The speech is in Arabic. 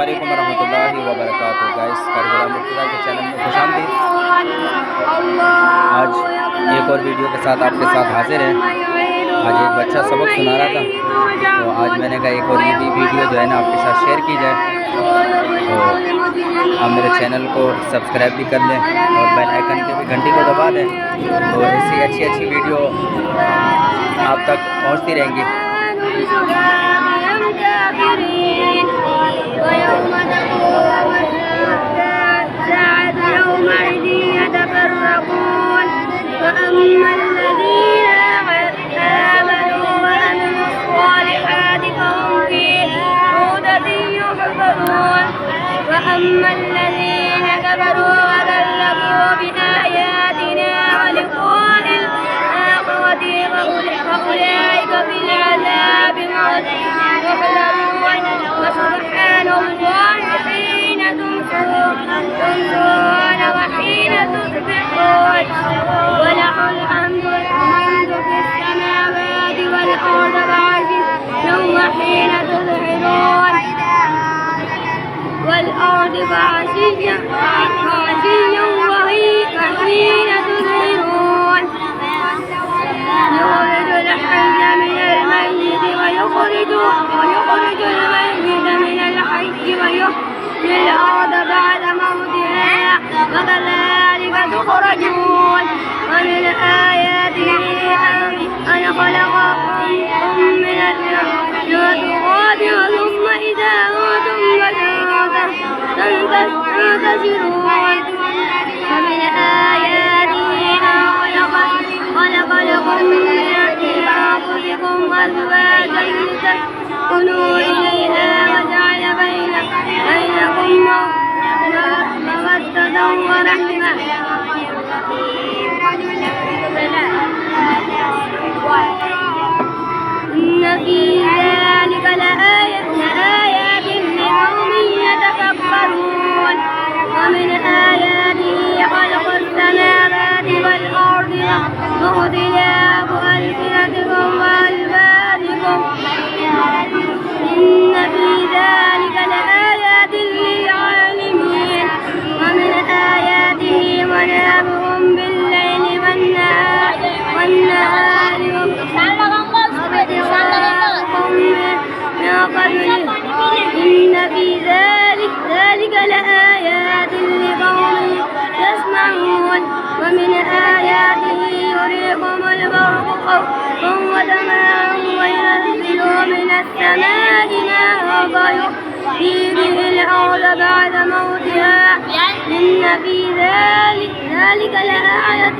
वालेकुम रहमतुल्लाहि व बरकातुहू। गाइस, कारगुला मुर्तज़ा के चैनल में खुशामदीद। आज एक और वीडियो के साथ आपके साथ हाजिर है। आज एक बच्चा सबक सुना रहा था, तो आज मैंने कहा एक और ये भी वीडियो जो है ना आपके साथ शेयर की जाए। तो आप मेरे चैनल को सब्सक्राइब भी कर लें और बेल आइकन के भी घंटी को दबा दें, तो ऐसी अच्छी अच्छी वीडियो आप तक पहुंचती रहेंगी। ويوم تقوم الساعة يومئذ يتفرقون فأما الذين آمنوا وعملوا الصالحات فهم في روضة يحبرون وأما الذين كفروا وكذبوا بآياتنا ولقاء الآخرة فأولئك في العذاب محضرون وسبحان الله حين تمسون وحين تصبحون وله الحمد في السماوات والأرض وعشيا وحين تظهرون والأرض وعشيا وحين تظهرون يخرج الحي من الميت ويخرج الميت من الحي ويحيي الأرض بعد موتها وكذلك تخرجون ومن آياته أن خلقكم من النطفة ثم إذا أنتم تنتشرون ومن آياته أن خلق لكم من أنفسكم أزواجا لتسكنوا إليها وجعل بينكم مودة ورحمة إن في ذلك لآيات لقوم يتفكرون ومن آياته خلق السماوات والأرض واختلاف ألسنتكم وألوانكم إن في ذلك لآيات للعالمين ومن آياته منامكم بالليل والنهار وابتغاءكم من قبله إن في ذلك لآيات لقوم يسمعون ومن آياته يريكم البرق خوفا وطمعا وينزل من السماء ماء فيحيي به الأرض بعد موتها إن في ذلك لآيات